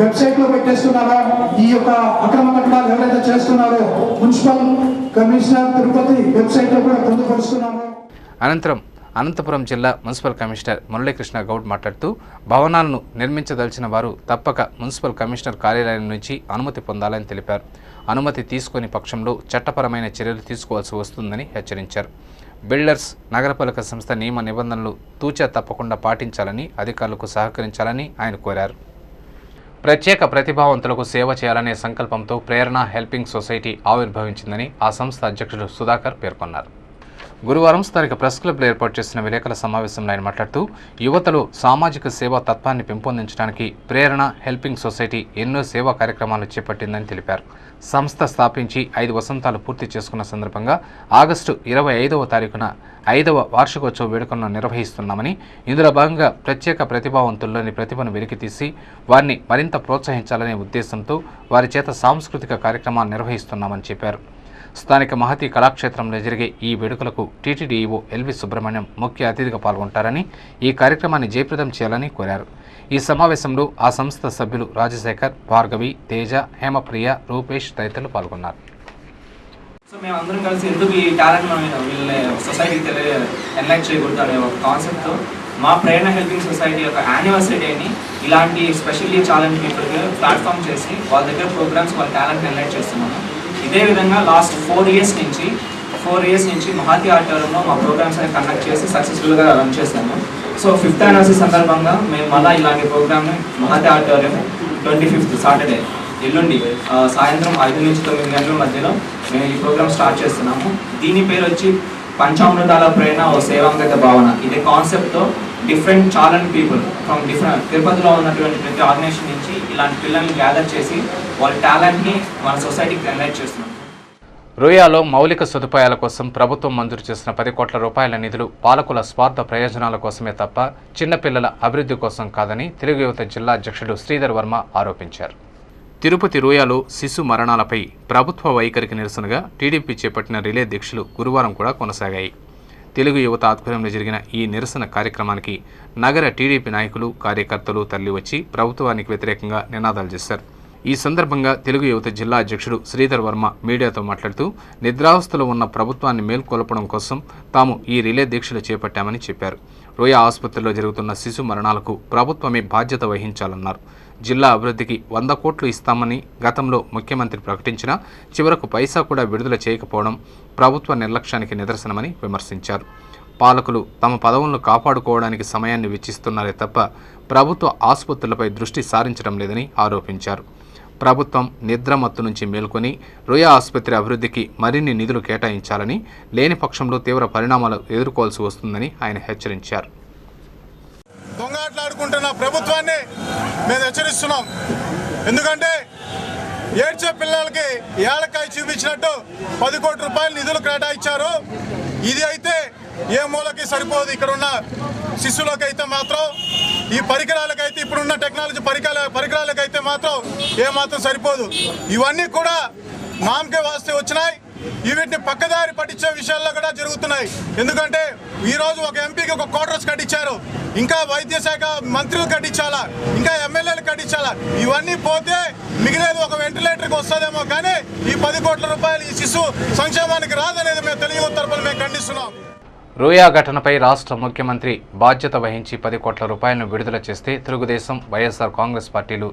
వెబ్సైట్లో పెట్టేస్తున్నారో ఈ యొక్క అక్రమ కట్టడాలు ఎవరైతే చేస్తున్నారో మున్సిపల్ కమిషనర్ తిరుపతి వెబ్సైట్లో కూడా పొందుపరుస్తున్నాము. అనంతపురం జిల్లా మున్సిపల్ కమిషనర్ మురళీకృష్ణ గౌడ్ మాట్లాడుతూ భవనాలను నిర్మించదలిచిన వారు తప్పక మున్సిపల్ కమిషనర్ కార్యాలయం నుంచి అనుమతి పొందాలని తెలిపారు. అనుమతి తీసుకుని పక్షంలో చట్టపరమైన చర్యలు తీసుకోవాల్సి వస్తుందని హెచ్చరించారు. బిల్డర్స్ నగరపాలక సంస్థ నియమ నిబంధనలు తూచా తప్పకుండా పాటించాలని అధికారులకు సహకరించాలని ఆయన కోరారు. ప్రత్యేక ప్రతిభావంతులకు సేవ చేయాలనే సంకల్పంతో ప్రేరణ హెల్పింగ్ సొసైటీ ఆవిర్భవించిందని ఆ సంస్థ అధ్యక్షుడు సుధాకర్ పేర్కొన్నారు. గురువారం స్థానిక ప్రెస్ క్లబ్లో ఏర్పాటు చేసిన విలేకరుల సమావేశంలో ఆయన మాట్లాడుతూ యువతలో సామాజిక సేవా తత్వాన్ని పెంపొందించడానికి ప్రేరణ హెల్పింగ్ సొసైటీ ఎన్నో సేవా కార్యక్రమాలు చేపట్టిందని తెలిపారు. సంస్థ స్థాపించి 5 వసంతాలు పూర్తి చేసుకున్న సందర్భంగా ఆగస్టు 25వ తారీఖున 5వ వార్షికోత్సవ వేడుకలను నిర్వహిస్తున్నామని, ఇందులో భాగంగా ప్రత్యేక ప్రతిభావంతుల్లోని ప్రతిభను వెలికితీసి వారిని మరింత ప్రోత్సహించాలనే ఉద్దేశంతో వారి చేత సాంస్కృతిక కార్యక్రమాలు నిర్వహిస్తున్నామని చెప్పారు. స్థానిక మహతి కళాక్షేత్రంలో జరిగే ఈ వేడుకలకు టీటీడీ ఈవో ఎల్వి సుబ్రహ్మణ్యం ముఖ్య అతిథిగా పాల్గొంటారని, ఈ కార్యక్రమాన్ని జయప్రదం చేయాలని కోరారు. ఈ సమావేశంలో ఆ సంస్థ సభ్యులు రాజశేఖర్, భార్గవి, తేజ, హేమప్రియ, రూపేష్ తదితరులు పాల్గొన్నారు. సో మేము అందరం కలిసి ఎందుకు ఈ టాలెంట్ వీళ్ళని సొసైటీకి ఎన్లైట్ చేయకూడదు అనే ఒక కాన్సెప్ట్తో మా ప్రేరణ హెల్పింగ్ సొసైటీ యొక్క యానివర్సరీ డేని ఇలాంటి స్పెషల్లీ ఛాలెంజ్ పీపుల్కి ప్లాట్ఫామ్ చేసి వాళ్ళ దగ్గర ప్రోగ్రామ్స్ వాళ్ళ టాలెంట్ ఎన్లైట్ చేస్తున్నాము. ఇదే విధంగా లాస్ట్ 4 ఇయర్స్ నుంచి మహాతి ఆడిటోరియంలో మా ప్రోగ్రామ్స్ అని కండక్ట్ చేసి సక్సెస్ఫుల్గా రన్ చేస్తాము. సో 5th యానివర్సరీ సందర్భంగా మేము మళ్ళీ ఇలాంటి ప్రోగ్రామ్ని మహాతి ఆడిటోరియం 25th సాటర్డే ఎల్లుండి సాయంత్రం 5 నుంచి 9 గంటల మధ్యలో మేము ఈ ప్రోగ్రామ్ స్టార్ట్ చేస్తున్నాము. దీని పేరు వచ్చి పంచామృతాల ప్రేరణ ఓ సేవాంగత భావన. ఇదే కాన్సెప్ట్తో different talent people from different తిరుపతిలో ఉన్నటువంటి ప్రతి ఆర్గనైజేషన్ నుంచి ఇలాంటి పిల్లల్ని గ్యాదర్ చేసి వాళ్ళ టాలెంట్ని మన సొసైటీకి ఎన్లైట్ చేస్తున్నాం. రూయాలో మౌలిక సదుపాయాల కోసం ప్రభుత్వం మంజూరు చేసిన 10 కోట్ల రూపాయల నిధులు పాలకుల స్వార్థ ప్రయోజనాల కోసమే తప్ప చిన్నపిల్లల అభివృద్ధి కోసం కాదని తెలుగు యువత జిల్లా అధ్యక్షుడు శ్రీధర్ వర్మ ఆరోపించారు. తిరుపతి రూయాలో శిశు మరణాలపై ప్రభుత్వ వైఖరికి నిరసనగా టీడీపీ చేపట్టిన రిలే దీక్షలు గురువారం కూడా కొనసాగాయి. తెలుగు యువత ఆధ్వర్యంలో జరిగిన ఈ నిరసన కార్యక్రమానికి నగర టీడీపీ నాయకులు, కార్యకర్తలు తరలివచ్చి ప్రభుత్వానికి వ్యతిరేకంగా నినాదాలు చేశారు. ఈ సందర్భంగా తెలుగు యువత జిల్లా అధ్యక్షుడు శ్రీధర్ వర్మ మీడియాతో మాట్లాడుతూ నిద్రావస్థలో ఉన్న ప్రభుత్వాన్ని మేల్కొల్పడం కోసం తాము ఈ రిలే దీక్షలు చేపట్టామని చెప్పారు. రూయా ఆసుపత్రిలో జరుగుతున్న శిశు మరణాలకు ప్రభుత్వమే బాధ్యత వహించాలన్నారు. జిల్లా అభివృద్ధికి 100 కోట్లు ఇస్తామని గతంలో ముఖ్యమంత్రి ప్రకటించినా చివరకు పైసా కూడా విడుదల చేయకపోవడం ప్రభుత్వ నిర్లక్ష్యానికి నిదర్శనమని విమర్శించారు. పాలకులు తమ పదవులను కాపాడుకోవడానికి సమయాన్ని వెచ్చిస్తున్నారే తప్ప ప్రభుత్వ ఆసుపత్రులపై దృష్టి సారించడం లేదని ఆరోపించారు. ప్రభుత్వం నిద్రమత్తు నుంచి మేల్కొని రూయా ఆసుపత్రి అభివృద్ధికి మరిన్ని నిధులు కేటాయించాలని, లేని పక్షంలో తీవ్ర పరిణామాలు ఎదుర్కోవాల్సి వస్తుందని ఆయన హెచ్చరించారు. దొంగాట్లాడుకుంటున్న ప్రభుత్వాన్ని మేము హెచ్చరిస్తున్నాం. ఎందుకంటే ఏడ్చే పిల్లలకి ఏలకాయ చూపించినట్టు 10 కోట్ల రూపాయలు నిధులు కేటాయించారు. ఇది అయితే ఏ మూలకి సరిపోదు. ఇక్కడ ఉన్న శిశువులకి అయితే మాత్రం, ఈ పరికరాలకైతే, ఇప్పుడున్న టెక్నాలజీ పరికరాలకైతే మాత్రం ఏమాత్రం సరిపోదు. ఇవన్నీ కూడా నామకే వాస్తే వచ్చినాయి. వీటిని పక్కదారి పట్టించే విషయాల్లో కూడా జరుగుతున్నాయి. ఎందుకంటే ఈరోజు ఒక ఎంపీకి ఒక క్వార్టర్స్ కట్టించారు, ఇంకా వైద్య శాఖ మంత్రులు కట్టించాలా, ఇంకా ఎమ్మెల్యేలు కట్టించాలా. ఇవన్నీ పోతే మిగిలేదు ఒక వెంటిలేటర్కి వస్తుందేమో, కానీ ఈ 10 కోట్ల రూపాయలు ఈ శిశు సంక్షేమానికి రాదనేది మేము తెలుగు తరపున మేము ఖండిస్తున్నాం. రూయా ఘటనపై రాష్ట్ర ముఖ్యమంత్రి బాధ్యత వహించి 10 కోట్ల రూపాయలను విడుదల చేస్తే తెలుగుదేశం, వైఎస్ఆర్ కాంగ్రెస్ పార్టీలు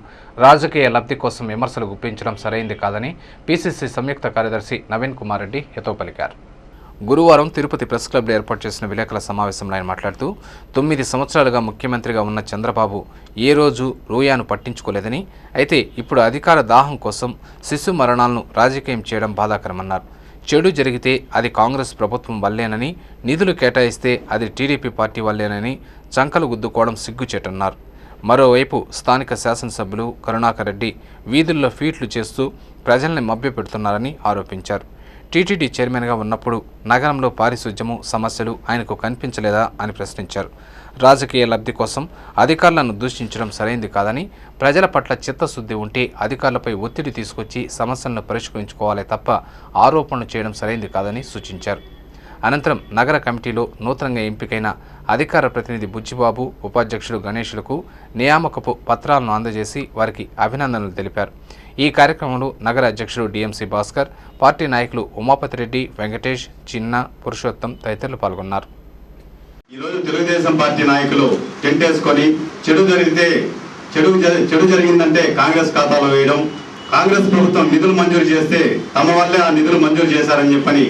రాజకీయ లబ్ధి కోసం విమర్శలు గుప్పించడం సరైంది కాదని పీసీసీ సంయుక్త కార్యదర్శి నవీన్ కుమార్ రెడ్డి హితవు పలికారు. గురువారం తిరుపతి ప్రెస్ క్లబ్లో ఏర్పాటు చేసిన విలేకరుల సమావేశంలో ఆయన మాట్లాడుతూ 9 సంవత్సరాలుగా ముఖ్యమంత్రిగా ఉన్న చంద్రబాబు ఏ రోజు రూయాను పట్టించుకోలేదని, అయితే ఇప్పుడు అధికార దాహం కోసం శిశు మరణాలను రాజకీయం చేయడం బాధాకరమన్నారు. చెడు జరిగితే అది కాంగ్రెస్ ప్రభుత్వం వల్లేనని, నిధులు కేటాయిస్తే అది టీడీపీ పార్టీ వల్లేనని చంకలు గుద్దుకోవడం సిగ్గుచేటన్నారు. మరోవైపు స్థానిక శాసనసభ్యులు కరుణాకర్ రెడ్డి వీధుల్లో ఫీట్లు చేస్తూ ప్రజల్ని మభ్యపెడుతున్నారని ఆరోపించారు. టీటీడీ చైర్మన్గా ఉన్నప్పుడు నగరంలో పారిశుధ్యము సమస్యలు ఆయనకు కనిపించలేదా అని ప్రశ్నించారు. రాజకీయ లబ్ధి కోసం అధికారులను దూషించడం సరైంది కాదని, ప్రజల పట్ల చిత్తశుద్ధి ఉంటే అధికారులపై ఒత్తిడి తీసుకొచ్చి సమస్యలను పరిష్కరించుకోవాలే తప్ప ఆరోపణలు చేయడం సరైంది కాదని సూచించారు. అనంతరం నగర కమిటీలో నూతనంగా ఎంపికైన అధికార ప్రతినిధి బుచ్చిబాబు, ఉపాధ్యక్షుడు గణేషులకు నియామకపు పత్రాలను అందజేసి వారికి అభినందనలు తెలిపారు. ఈ కార్యక్రమంలో నగర అధ్యక్షుడు డిఎంసి భాస్కర్, పార్టీ నాయకులు ఉమాపతిరెడ్డి, వెంకటేష్, చిన్న, పురుషోత్తం తదితరులు పాల్గొన్నారు. ఈరోజు తెలుగుదేశం పార్టీ నాయకులు టెంటేసుకొని చెడు జరిగిందంటే కాంగ్రెస్ ఖాతాలో వేయడం, కాంగ్రెస్ ప్రభుత్వం నిధులు మంజూరు చేస్తే తమ వల్లే ఆ నిధులు మంజూరు చేశారని చెప్పని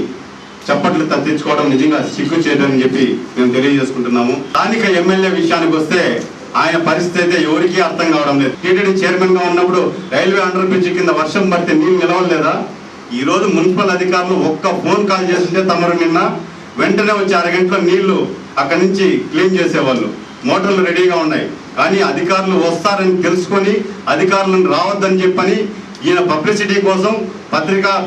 చప్పట్లు తప్పించుకోవడం నిజంగా సిగ్గు చేయదని చెప్పి మేము తెలియజేసుకుంటున్నాము. స్థానిక ఎమ్మెల్యే విషయానికి వస్తే ఆయన పరిస్థితి అయితే ఎవరికీ అర్థం కావడం లేదు. టీటీడీ చైర్మన్ గా ఉన్నప్పుడు రైల్వే అండర్ బ్రిడ్జ్ కింద వర్షం పడితే నీళ్ళు నిలవలేదా? ఈ రోజు మున్సిపల్ అధికారులు ఒక్క ఫోన్ కాల్ చేస్తుంటే తమరు నిన్న వెంటనే వచ్చి 6 గంటల నీళ్లు అక్కడి నుంచి క్లీన్ చేసేవాళ్ళు. మోటార్లు రెడీగా ఉన్నాయి. కానీ అధికారులు వస్తారని తెలుసుకొని అధికారులను రావద్దని చెప్పని ఈయన పబ్లిసిటీ కోసం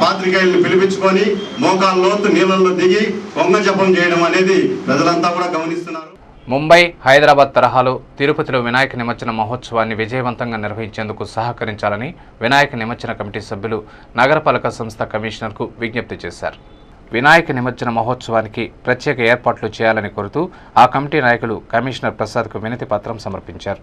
పాత్రికేయులను పిలిపించుకొని మోకాళ్ళ లోతు నీళ్ళల్లో దిగి కొంగ జపం చేయడం అనేది ప్రజలంతా కూడా గమనిస్తున్నారు. ముంబై, హైదరాబాద్ తరహాలో తిరుపతిలో వినాయక నిమజ్జన మహోత్సవాన్ని విజయవంతంగా నిర్వహించేందుకు సహకరించాలని వినాయక నిమజ్జన కమిటీ సభ్యులు నగరపాలక సంస్థ కమిషనర్కు విజ్ఞప్తి చేశారు. వినాయక నిమజ్జన మహోత్సవానికి ప్రత్యేక ఏర్పాట్లు చేయాలని కోరుతూ ఆ కమిటీ నాయకులు కమిషనర్ ప్రసాద్కు వినతి పత్రం సమర్పించారు.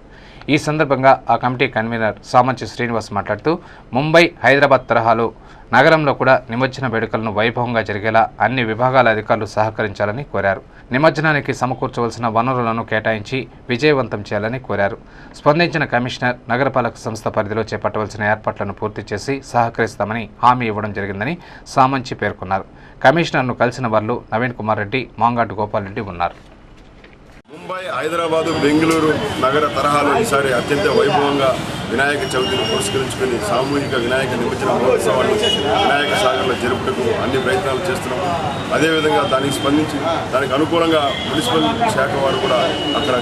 ఈ సందర్భంగా ఆ కమిటీ కన్వీనర్ సామంచి శ్రీనివాస్ మాట్లాడుతూ ముంబై, హైదరాబాద్ తరహాలో నగరంలో కూడా నిమజ్జన వేడుకలను వైభవంగా జరిగేలా అన్ని విభాగాల అధికారులు సహకరించాలని కోరారు. నిమజ్జనానికి సమకూర్చవలసిన వనరులను కేటాయించి విజయవంతం చేయాలని కోరారు. స్పందించిన కమిషనర్ నగరపాలక సంస్థ పరిధిలో చేపట్టవలసిన ఏర్పాట్లను పూర్తి చేసి సహకరిస్తామని హామీ ఇవ్వడం జరిగిందని సామంచి పేర్కొన్నారు. కమిషనర్ను కలిసిన వారిలో నవీన్ కుమార్ రెడ్డి, మాంగాటు గోపాల్ రెడ్డి ఉన్నారు. ముంబై, హైదరాబాదు, బెంగళూరు నగర తరహాలో ఈసారి అత్యంత వైభవంగా వినాయక చవితిని పురస్కరించుకుని సామూహిక వినాయక నిమజ్జన మహోత్సవాన్ని వినాయక సాగర్లో జరుపుటకు అన్ని ప్రయత్నాలు చేస్తున్నాము. అదేవిధంగా దానికి స్పందించి దానికి అనుకూలంగా మున్సిపల్ శాఖ వారు కూడా అక్కడ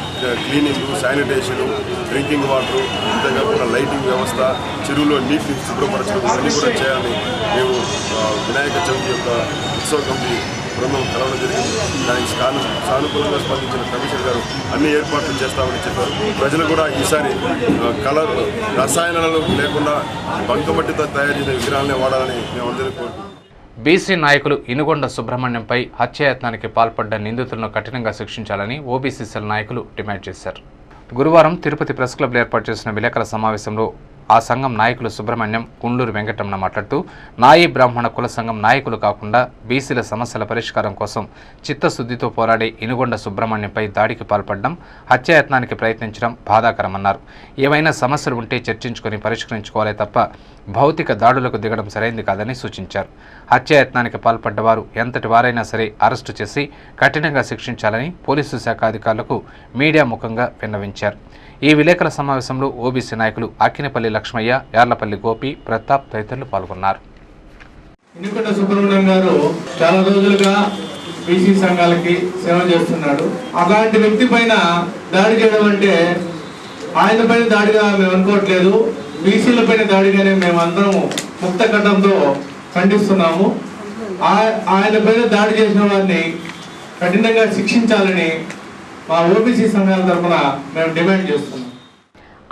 క్లీనింగ్, శానిటేషన్, డ్రింకింగ్ వాటర్, అంతేకాకుండా లైటింగ్ వ్యవస్థ, చెరువులో నీటిని శుభ్రపరచడం అన్నీ కూడా చేయాలని మేము వినాయక చవితి యొక్క ఉత్సవ కమిటీ బృందం కలవడం జరిగింది. దానికి సానుకూలంగా స్పందించిన కమిషనర్ గారు అన్ని ఏర్పాట్లు చేస్తామని చెప్పారు. ప్రజలు కూడా ఈసారి కలర్ రసాయనాలు లేకుండా బంకమట్టితో తయారు చేసిన విగ్రహాలనే వాడాలని మేము అందరికీ కోరుకుంటున్నాం. బీసీ నాయకులు ఇనుగొండ సుబ్రహ్మణ్యంపై హత్యాయత్నానికి పాల్పడ్డ నిందితులను కఠినంగా శిక్షించాలని ఓబీసీ సెల్ నాయకులు డిమాండ్ చేశారు. గురువారం తిరుపతి ప్రెస్ క్లబ్లో ఏర్పాటు చేసిన విలేకరుల సమావేశంలో ఆ సంఘం నాయకులు సుబ్రహ్మణ్యం, కుండ్లూరు వెంకటరమణ మాట్లాడుతూ నాయి బ్రాహ్మణ కుల సంఘం నాయకులు కాకుండా బీసీల సమస్యల పరిష్కారం కోసం చిత్తశుద్ధితో పోరాడే ఇనుగొండ సుబ్రహ్మణ్యంపై దాడికి పాల్పడడం, హత్యాయత్నానికి ప్రయత్నించడం బాధాకరమన్నారు. ఏవైనా సమస్యలు ఉంటే చర్చించుకొని పరిష్కరించుకోవాలే తప్ప భౌతిక దాడులకు దిగడం సరైంది కాదని సూచించారు. హత్యాయత్నానికి పాల్పడ్డవారు ఎంతటి వారైనా సరే అరెస్టు చేసి కఠినంగా శిక్షించాలని పోలీసు శాఖ అధికారులకు మీడియా ముఖంగా విన్నవించారు. ఈ విలేకరుల సమావేశంలో ఓబీసీ నాయకులు అక్కినేపల్లి లక్ష్మయ్య, యార్లపల్లి గోపి, ప్రతాప్ తదితరులు పాల్గొన్నారు. ఇనుకొండ సుబ్రహ్మణ్యం గారు చాలా రోజులుగా బీసీ సంఘాలకి సేవ చేస్తున్నాడు. అలాంటి వ్యక్తి పైన దాడి చేయడం అంటే ఆయన పైన దాడిగా మేము అనుకోవట్లేదు, బీసీల పైన దాడిగానే మేము అందరం ముక్త కంఠంతో ఖండిస్తున్నాము. ఆయన పైన దాడి చేసిన వారిని కఠినంగా శిక్షించాలని మా ఓబీసీ సంఘాల తరఫున మేము డిమాండ్ చేస్తున్నాం.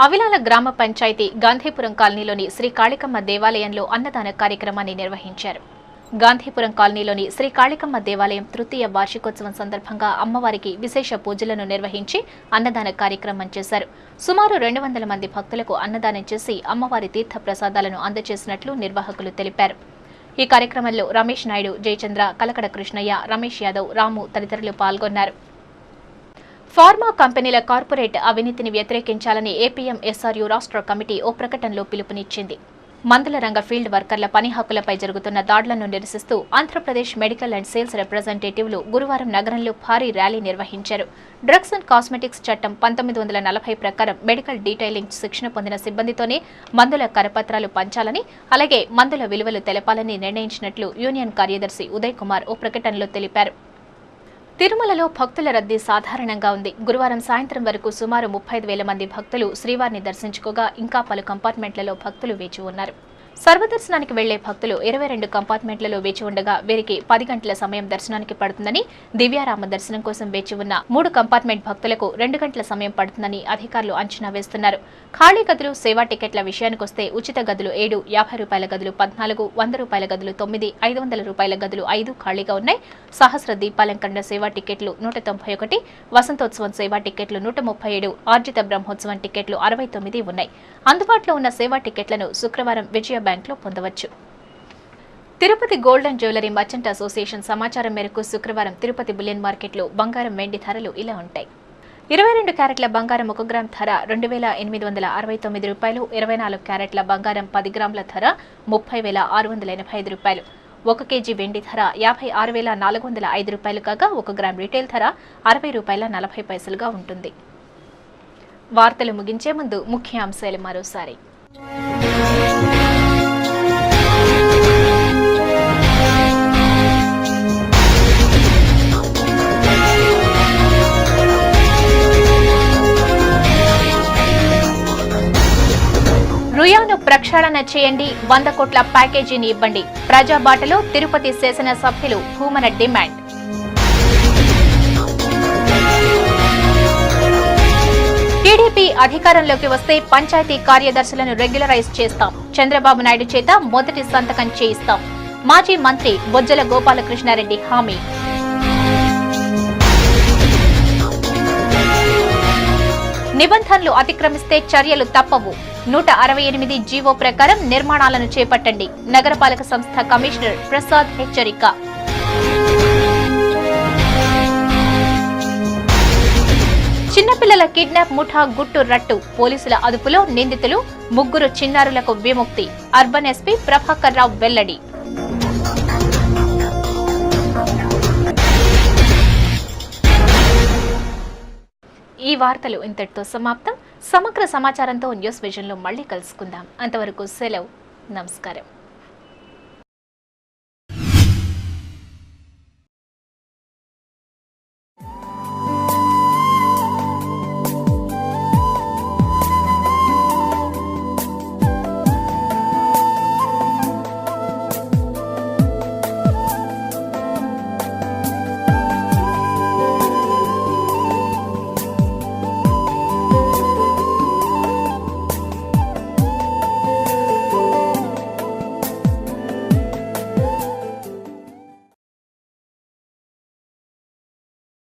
అవిలాల గ్రామ పంచాయతీ గాంధీపురం కాలనీలోని శ్రీ కాళికమ్మ దేవాలయంలో అన్నదాన కార్యక్రమాన్ని నిర్వహించారు. గాంధీపురం కాలనీలోని శ్రీ కాళికమ్మ దేవాలయం తృతీయ వార్షికోత్సవం సందర్భంగా అమ్మవారికి విశేష పూజలను నిర్వహించి అన్నదాన కార్యక్రమం చేశారు. సుమారు 200 మంది భక్తులకు అన్నదానం చేసి అమ్మవారి తీర్థ ప్రసాదాలను అందజేసినట్లు నిర్వాహకులు తెలిపారు. ఈ కార్యక్రమంలో రమేష్ నాయుడు, జయచంద్ర, కలకడ కృష్ణయ్య, రమేష్ యాదవ్, రాము తదితరులు పాల్గొన్నారు. ఫార్మా కంపెనీల కార్పొరేట్ అవినీతిని వ్యతిరేకించాలని ఏపీఎంఎస్ఆర్యు రాష్ట్ర కమిటీ ఓ ప్రకటనలో పిలుపునిచ్చింది. మందుల రంగ ఫీల్డ్ వర్కర్ల పని హక్కులపై జరుగుతున్న దాడులను నిరసిస్తూ ఆంధ్రప్రదేశ్ మెడికల్ అండ్ సేల్స్ రిప్రజెంటేటివ్లు గురువారం నగరంలో భారీ ర్యాలీ నిర్వహించారు. డ్రగ్స్ అండ్ కాస్మెటిక్స్ చట్టం 1940 ప్రకారం మెడికల్ డీటైలింగ్ శిక్షణ పొందిన సిబ్బందితోనే మందుల కరపత్రాలు పంచాలని, అలాగే మందుల విలువలు తెలపాలని నిర్ణయించినట్లు యూనియన్ కార్యదర్శి ఉదయ్ కుమార్ ఓ ప్రకటనలో తెలిపారు. తిరుమలలో భక్తుల రద్దీ సాధారణంగా ఉంది. గురువారం సాయంత్రం వరకు సుమారు 35,000 మంది భక్తులు శ్రీవారిని దర్శించుకోగా ఇంకా పలు కంపార్ట్మెంట్లలో భక్తులు వేచి ఉన్నారు. సర్వదర్శనానికి వెళ్లే భక్తులు 22 కంపార్ట్మెంట్లలో వేచి ఉండగా వీరికి 10 గంటల సమయం దర్శనానికి పడుతుందని, దివ్యారామ దర్శనం కోసం వేచి ఉన్న 3 కంపార్ట్మెంట్ భక్తులకు 2 గంటల సమయం పడుతుందని అధికారులు అంచనా వేస్తున్నారు. ఖాళీ గదులు, సేవా టికెట్ల విషయానికొస్తే ఉచిత గదులు 7, 50 రూపాయల గదులు 14, 100 రూపాయల గదులు 9, 500 రూపాయల గదులు 5 ఖాళీగా ఉన్నాయి. సహస్ర దీపాలంకరణ సేవా టికెట్లు 191, వసంతోత్సవం సేవా టికెట్లు 137, ఆర్జిత బ్రహ్మోత్సవం టికెట్లు 69 ఉన్నాయి. అందుబాటులో ఉన్న సేవా టికెట్లను శుక్రవారం విజయ బ్యాంక్లో పొందవచ్చు. Tirupati gold and jewellery merchant association సమాచారం మేరకు శుక్రవారం తిరుపతి బులియన్ మార్కెట్లో బంగారం, వెండి ధరలు ఇలా ఉంటాయి. 22 క్యారెట్ల బంగారం 1 గ్రామ్ ధర 2,869 రూపాయలు, 24 క్యారెట్ల బంగారం 10 గ్రాముల ధర 30,685 రూపాయలు, 1 కేజీ వెండి ధర 56,405 రూపాయలు కాగా 1 గ్రామ్ రీటైల్ ధర 60 రూపాయల 40 పైసలుగా ఉంటుంది. వార్తలు ముగించే ముందు ముఖ్యాంశాలు మరోసారి. రుయాను ప్రక్షాళన చేయండి, 100 కోట్ల ప్యాకేజీని ఇవ్వండి. ప్రజాబాటలో తిరుపతి శాసనసభ్యులు భూమన డిమాండ్. టీడీపీ అధికారంలోకి వస్తే పంచాయతీ కార్యదర్శులను రెగ్యులరైజ్ చేస్తాం. చంద్రబాబు నాయుడు చేత మొదటి సంతకం చేయిస్తాం. మాజీ మంత్రి బొజ్జల గోపాలకృష్ణారెడ్డి హామీ. నిబంధనలు అతిక్రమిస్తే చర్యలు తప్పవు. 168 జీవో ప్రకారం నిర్మాణాలను చేపట్టండి. నగరపాలక సంస్థ కమిషనర్ ప్రసాద్ హెచ్చరిక. చిన్నపిల్లల కిడ్నాప్ ముఠా గుట్టు రట్టు. పోలీసుల అదుపులో నిందితులు 3 చిన్నారులకు విముక్తి. అర్బన్ ఎస్పీ ప్రభాకర్ రావు వెల్లడి. ఈ వార్తలు ఇంతటితో సమాప్తం. సమగ్ర సమాచారంతో న్యూస్ విజన్లో మళ్ళీ కలుసుకుందాం. అంతవరకు సెలవు. నమస్కారం.